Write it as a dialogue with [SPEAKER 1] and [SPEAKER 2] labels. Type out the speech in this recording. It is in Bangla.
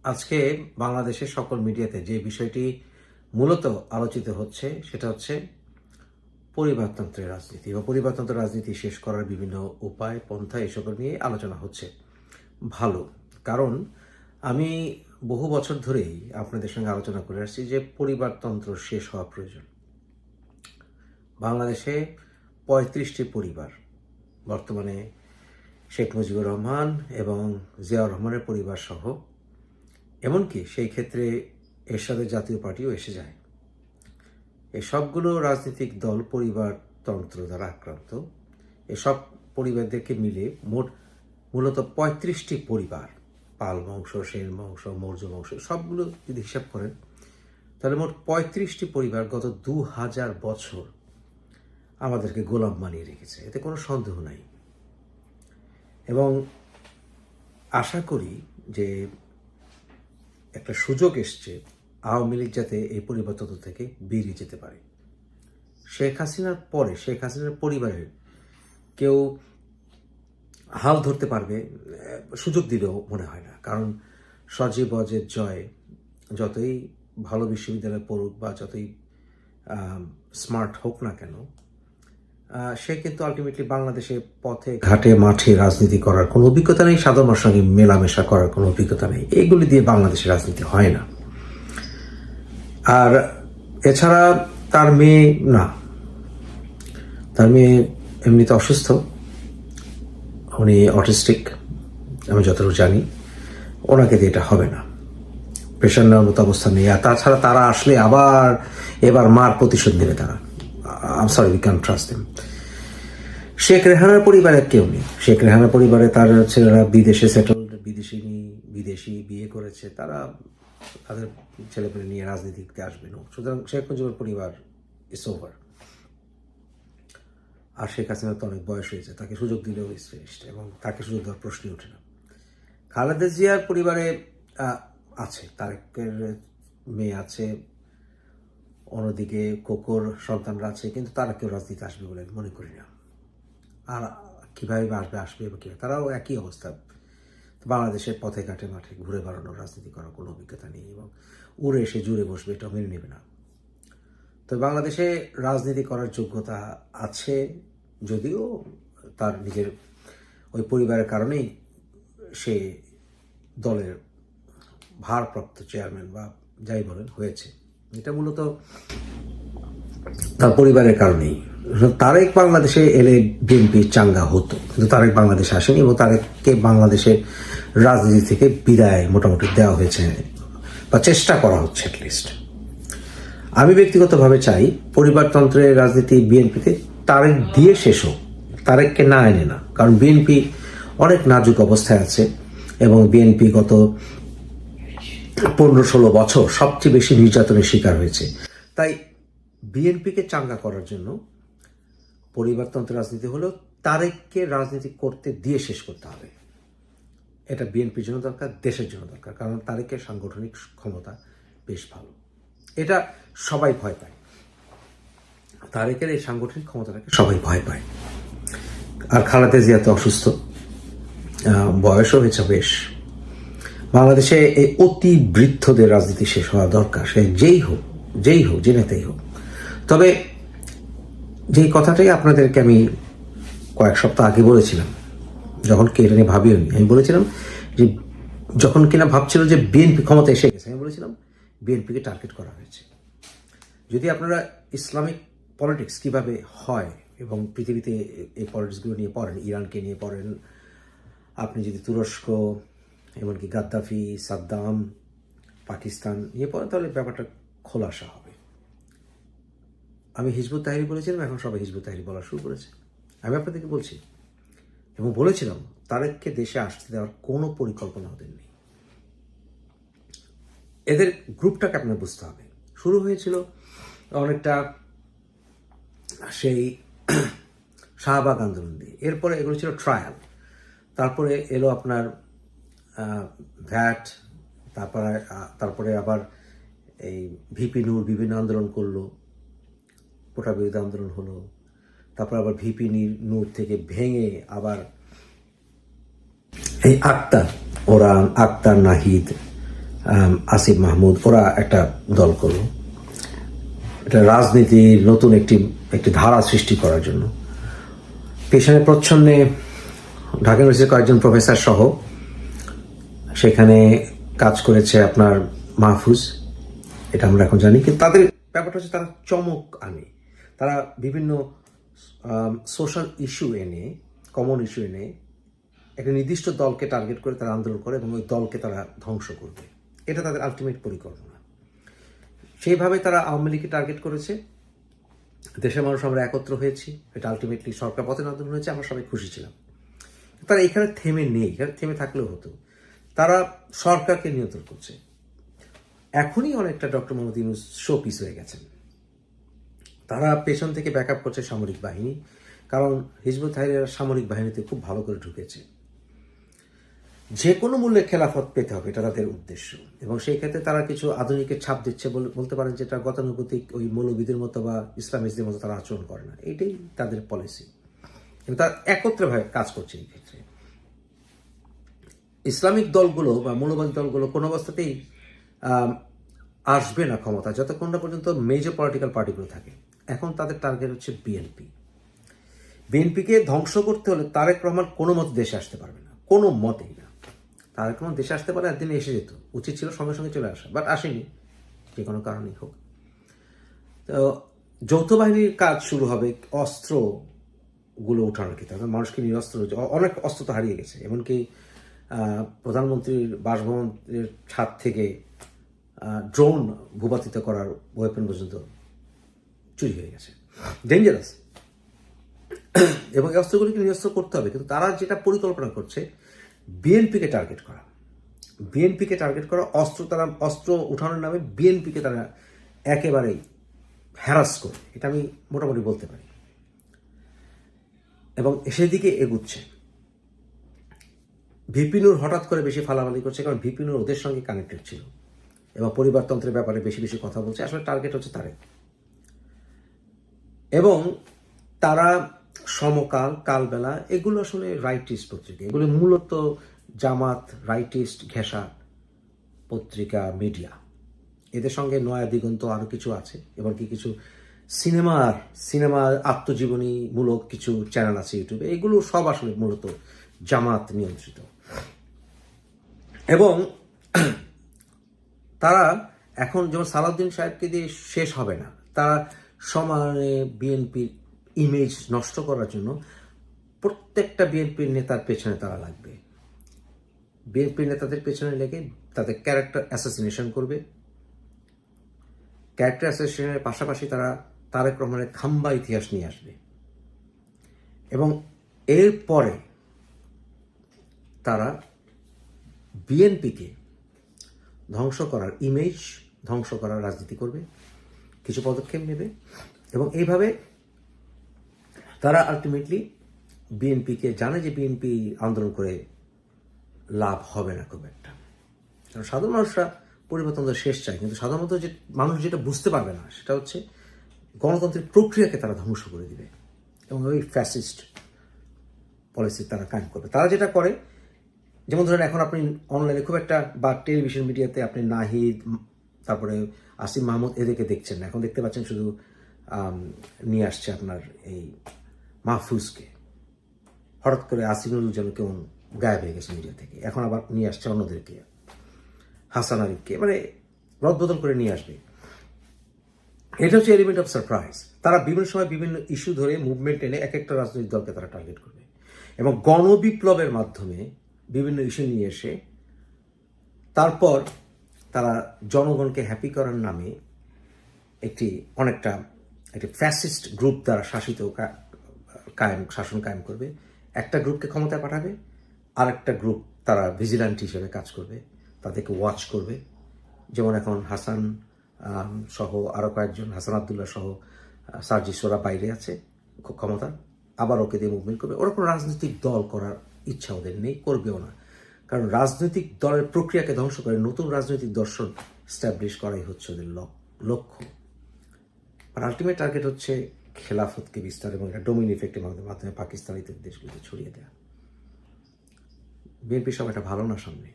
[SPEAKER 1] আজকে বাংলাদেশের সকল মিডিয়াতে যে বিষয়টি মূলত আলোচিত হচ্ছে সেটা হচ্ছে পরিবারতন্ত্রের রাজনীতি বা পরিবারতন্ত্র রাজনীতি শেষ করার বিভিন্ন উপায় পন্থা এসব নিয়ে আলোচনা হচ্ছে। ভালো, কারণ আমি বহু বছর ধরেই আপনাদের সঙ্গে আলোচনা করে আসছি যে পরিবারতন্ত্র শেষ হওয়া প্রয়োজন। বাংলাদেশে ৩৫টি পরিবার বর্তমানে শেখ মুজিবুর রহমান এবং জিয়াউর রহমানের পরিবার সহ, এমনকি সেই ক্ষেত্রে এরশাদের জাতীয় পার্টিও এসে যায়। এই সবগুলো রাজনৈতিক দল পরিবারতন্ত্র দ্বারা আক্রান্ত। এসব পরিবারদেরকে মিলে মূলত ৩৫টি পরিবার, পাল বংশ, সেন বংশ, মৌর্য বংশ, সবগুলো যদি হিসাব করেন তাহলে মোট ৩৫টি পরিবার গত ২০০০ বছর আমাদেরকে গোলাম বানিয়ে রেখেছে, এতে কোনো সন্দেহ নাই। এবং আশা করি যে একটা সুযোগ এসছে আওয়ামী লীগ যাতে এই পরিবর্তন থেকে বেরিয়ে যেতে পারে। শেখ হাসিনার পরে শেখ হাসিনার পরিবারের কেউ হাল ধরতে পারবে সুযোগ দিলেও মনে হয় না, কারণ সজীব অজের জয় যতই ভালো বিশ্ববিদ্যালয়ে পড়ুক বা যতই স্মার্ট হোক না কেন, সে কিন্তু আলটিমেটলি বাংলাদেশে পথে ঘাটে মাঠে রাজনীতি করার কোনো অভিজ্ঞতা নেই, সাধারণ মানুষের সঙ্গে মেলামেশা করার কোনো অভিজ্ঞতা নেই। এগুলি দিয়ে বাংলাদেশের রাজনীতি হয় না। আর এছাড়া তার মেয়ে এমনিতে অসুস্থ, উনি অটিস্টিক, আমি যতটুকু জানি। ওনাকে দিয়ে এটা হবে না, প্রেশার নেওয়ার মতো অবস্থা নেই। আর তাছাড়া তারা আসলে এবার মার প্রতিশোধ নেবে তারা। I am sorry, we can trust them. Sheikh রেহানার পরিবারের কেউ নেই। শেখ রেহানার পরিবারে তার ছেলেরা বিদেশে সেটেলড, বিদেশি বিয়ে করেছে, তারা তাদের ছেলেপেলে নিয়ে রাজনীতিতে আসবে না। সুতরাং শেখ মুজিবুর পরিবার ইটস ওভার। আর শেখ হাসিনার তো অনেক বয়স হয়েছে, তাকে সুযোগ দিলেও শ্রেষ্ঠ, এবং তাকে সুযোগ দেওয়ার প্রশ্নই ওঠে না। খালেদা জিয়ার পরিবারে আছে, তারেকের মেয়ে আছে, অন্যদিকে কোকোর সন্তানরা আছে, কিন্তু তারা কেউ রাজনীতি আসবে বলে মনে করি না। আর কীভাবে আসবে বা কীভাবে, তারাও একই অবস্থা। বাংলাদেশের পথে ঘাটে মাঠে ঘুরে বেড়ানোর রাজনীতি করার কোনো অভিজ্ঞতা নেই, এবং উড়ে এসে জুড়ে বসবে এটা মেনে নেবে না। তো বাংলাদেশে রাজনীতি করার যোগ্যতা আছে, যদিও তার নিজের ওই পরিবারের কারণেই সে দলের ভারপ্রাপ্ত চেয়ারম্যান বা যাই বলেন হয়েছে। এটা মূলত তার পরিবারের কারণেই। তারেক বাংলাদেশে এলে বিএনপি চাঙ্গা হতো, কিন্তু তারেক বাংলাদেশে আসেনি, এবং তারেককে বাংলাদেশের রাজনীতি থেকে বিদায় মোটামুটি দেওয়া হয়েছে বা চেষ্টা করা হচ্ছে অ্যাটলিস্ট। আমি ব্যক্তিগতভাবে চাই পরিবারতন্ত্রের রাজনীতি বিএনপিতে তারেক দিয়ে শেষ হোক, তারেককে না এনে না। কারণ বিএনপি অনেক নাজুক অবস্থায় আছে, এবং বিএনপি গত 15-16 বছর সবচেয়ে বেশি নির্যাতনের শিকার হয়েছে। তাই বিএনপিকে চাঙ্গা করার জন্য পরিবারতন্ত্রের রাজনীতি হলেও তারেককে রাজনীতি করতে দিয়ে শেষ করতে হবে। এটা বিএনপির জন্য দরকার, দেশের জন্য দরকার, কারণ তারেকের সাংগঠনিক ক্ষমতা বেশ ভালো। এটা সবাই ভয় পায়, তারেকের এই সাংগঠনিক ক্ষমতাটাকে সবাই ভয় পায়। আর খালেদা জিয়া তো অসুস্থ, বয়সও হয়েছে বেশ। বাংলাদেশে এই অতি বৃদ্ধদের রাজনীতি শেষ হওয়া দরকার, সে যেই হোক যে নেতাই হোক। তবে যেই কথাটাই আপনাদেরকে আমি কয়েক সপ্তাহ আগে বলেছিলাম, যখন কে এটা নিয়ে ভাবিও নি, আমি বলেছিলাম যে যখন কিনা ভাবছিল যে বিএনপি ক্ষমতা এসে গেছে, আমি বলেছিলাম বিএনপিকে টার্গেট করা হয়েছে। যদি আপনারা ইসলামিক পলিটিক্স কিভাবে হয় এবং পৃথিবীতে এই পলিটিক্সগুলো নিয়ে পড়েন, ইরানকে নিয়ে পড়েন, আপনি যদি তুরস্ক, এমনকি গাদ্দাফি, সাদ্দাম, পাকিস্তান নিয়ে পড়েন, তাহলে ব্যাপারটা খোলাসা হবে। আমি হিজবুত তাহরির বলেছিলাম, এখন সবাই হিজবুত তাহরির বলা শুরু করেছে। আমি আপনাদেরকে বলছি এবং বলেছিলাম তারেককে দেশে আসতে দেওয়ার কোনো পরিকল্পনা ওদের নেই। এদের গ্রুপটাকে আপনার বুঝতে হবে। শুরু হয়েছিল অনেকটা সেই শাহবাগ আন্দোলন দিয়ে, এরপরে এগুলো ছিল ট্রায়াল, তারপরে এলো আপনার ভ্যাট, তারপরে আবার এই ভিপি নূর বিভিন্ন আন্দোলন করলো, কোটা বিরোধী আন্দোলন হলো, তারপর আবার ভিপি নূর থেকে ভেঙে আবার এই আক্তার নাহিদ, আসিফ মাহমুদ, ওরা একটা দল করলো, এটা রাজনীতির নতুন একটি ধারা সৃষ্টি করার জন্য। পেছনে প্রচ্ছন্নে ঢাকা ইউনিভার্সিটির কয়েকজন প্রফেসর সহ সেখানে কাজ করেছে আপনার মাহফুজ, এটা আমরা এখন জানি। কিন্তু তাদের ব্যাপারটা হচ্ছে তারা চমক আনে, তারা বিভিন্ন সোশ্যাল ইস্যু এনে, কমন ইস্যু এনে একটা নির্দিষ্ট দলকে টার্গেট করে তারা আন্দোলন করে এবং ওই দলকে তারা ধ্বংস করবে, এটা তাদের আলটিমেট পরিকল্পনা। সেইভাবে তারা আওয়ামী লীগকে টার্গেট করেছে। দেশের মানুষ আমরা একত্র হয়েছি, এটা আলটিমেটলি সরকার পতন আন্দোলন হয়েছে, আমরা সবাই খুশি ছিলাম। তারা এখানে থেমে নেই, এখানে থেমে থাকলেও হতো। তারা সরকারকে নিয়ন্ত্রণ করছে। এখনই অনেকটা doctor Mohammad Yunus show piece হয়ে গেছেন। তারা পেছন থেকে ব্যাকআপ করছে সামরিক বাহিনী, কারণ হিজবুত তাহরিরের সামরিক বাহিনীতে খুব ভালো করে ঢুকেছে। যে কোনো মূল্যে খেলাফত পেতে হবে, এটা তাদের উদ্দেশ্য। এবং সেই ক্ষেত্রে তারা কিছু আধুনিকের ছাপ দিচ্ছে, বলতে পারেন যেটা গতানুগতিক ওই মৌলবিদের মতো বা ইসলামিস্টদের মতো তারা আচরণ করে না, এটাই তাদের পলিসি। কিন্তু তারা একত্রেভাবে কাজ করছে। এই ক্ষেত্রে ইসলামিক দলগুলো বা মৌলবাদী দলগুলো কোনো অবস্থাতেই আসবে না ক্ষমতা যতক্ষণ না পর্যন্ত মেজর পলিটিক্যাল পার্টিগুলো থাকে। এখন তাদের টার্গেট হচ্ছে বিএনপি। বিএনপিকে ধ্বংস করতে হলে তারেক রহমান কোনো মতে দেশে আসতে পারবে না, কোনো মতেই না। তারেক রহমান দেশে আসতে পারে, একদিনে এসে যেত, উচিত ছিল সঙ্গে সঙ্গে চলে আসা, বাট আসেনি, যে কোনো কারণেই হোক। তো যৌথ বাহিনীর কাজ শুরু হবে অস্ত্রগুলো উঠানোর ক্ষেত্রে, মানুষকে নিরস্ত্র, অনেক অস্ত্র তো হারিয়ে গেছে। এমনকি প্রধানমন্ত্রীর বাসভবনের ছাদ থেকে ড্রোন ভূপাতিত করার ওয়েপন পর্যন্ত চুরি হয়ে গেছে, ডেঞ্জারাস। এবং এই অস্ত্রগুলিকে নিরস্ত্র করতে হবে। কিন্তু তারা যেটা পরিকল্পনা করছে বিএনপিকে টার্গেট করা, বিএনপিকে টার্গেট করা, অস্ত্র উঠানোর নামে বিএনপিকে তারা একেবারেই হ্যারাস করে, এটা আমি মোটামুটি বলতে পারি। এবং সেদিকে এগুচ্ছে। ভিপি নূর হঠাৎ করে বেশি ফালাফালি করছে, কারণ ভিপি নূর ওদের সঙ্গে কানেক্টেড ছিল এবং পরিবারতন্ত্রের ব্যাপারে বেশি বেশি কথা বলছে। আসলে টার্গেট হচ্ছে তারেক। এবং তারা সমকাল, কালবেলা, এগুলো আসলে রাইটিস্ট পত্রিকা, এগুলো মূলত জামাত, রাইটিস্ট ঘেঁষা পত্রিকা, মিডিয়া। এদের সঙ্গে নয়া দিগন্ত আরও কিছু আছে, এমনকি কিছু সিনেমার আত্মজীবনীমূলক কিছু চ্যানেল আছে ইউটিউবে, এগুলো সব আসলে মূলত জামাত নিয়ন্ত্রিত। এবং তারা এখন যেমন সালাউদ্দিন সাহেবকে দিয়ে শেষ হবে না, তারা সমানে বিএনপির ইমেজ নষ্ট করার জন্য প্রত্যেকটা বিএনপির নেতার পেছনে তারা লাগবে। বিএনপির নেতাদের পেছনে লেগে তাদের ক্যারেক্টার অ্যাসাসিনেশন করবে। ক্যারেক্টার অ্যাসাসিনেশনের পাশাপাশি তারা তারেক রহমানের খাম্বা ইতিহাস নিয়ে আসবে। এবং এরপরে তারা বিএনপিকে ধ্বংস করার, ইমেজ ধ্বংস করার রাজনীতি করবে, কিছু পদক্ষেপ নেবে। এবং এইভাবে তারা আলটিমেটলি বিএনপিকে জানে যে বিএনপি আন্দোলন করে লাভ হবে না খুব একটা, কারণ সাধারণ মানুষরা পরিবর্তন শেষ চায়। কিন্তু সাধারণত যে মানুষ যেটা বুঝতে পারবে না সেটা হচ্ছে গণতন্ত্রের প্রক্রিয়াকে তারা ধ্বংস করে দিবে এবং ওই ফ্যাসিস্ট পলিসি তারা কায়েম করবে। তারা যেটা করে, যেমন ধরেন এখন আপনি অনলাইনে খুব একটা বা টেলিভিশন মিডিয়াতে আপনি নাহিদ, তারপরে আসিফ মাহমুদ, এদেরকে দেখছেন না। এখন দেখতে পাচ্ছেন শুধু নিয়ে আসছে আপনার এই মাহফুজকে। হঠাৎ করে আসিফুল যেন কেমন গায়েব হয়ে গেছে মিডিয়া থেকে, এখন আবার নিয়ে আসছে অন্যদেরকে, হাসান আরিফকে, মানে রদবদল করে নিয়ে আসবে। এটা হচ্ছে এলিমেন্ট অফ সারপ্রাইজ। তারা বিভিন্ন সময় বিভিন্ন ইস্যু ধরে মুভমেন্ট এনে এক একটা রাজনৈতিক দলকে তারা টার্গেট করবে এবং গণবিপ্লবের মাধ্যমে বিভিন্ন ইস্যু নিয়ে এসে তারপর তারা জনগণকে হ্যাপি করার নামে অনেকটা একটি ফ্যাসিস্ট গ্রুপ দ্বারা শাসিত শাসন কায়েম করবে। একটা গ্রুপকে ক্ষমতায় পাঠাবে, আর একটা গ্রুপ তারা ভিজিল্যান্ট হিসেবে কাজ করবে, তাদেরকে ওয়াচ করবে। যেমন এখন হাসান সহ আরও কয়েকজন, হাসান আবদুল্লাহ সহ সার্জিস, ওরা বাইরে আছে ক্ষমতা, আবার ওকে দিয়ে মুভমেন্ট করবে। ওরা কোনো রাজনৈতিক দল করার ইচ্ছা ওদের নেই, করবেও না, কারণ রাজনৈতিক দলের প্রক্রিয়াকে ধ্বংস করে নতুন রাজনৈতিক দর্শন স্ট্যাবলিশ করাই হচ্ছে ওদের লক্ষ্য। আর আলটিমেট টার্গেট হচ্ছে খেলাফতকে বিস্তার এবং একটা ডোমিন ইফেক্টের মাধ্যমে পাকিস্তান ইত্যাদি দেশগুলোতে ছড়িয়ে দেওয়া। বিএনপি সব একটা ভালো না সামনে।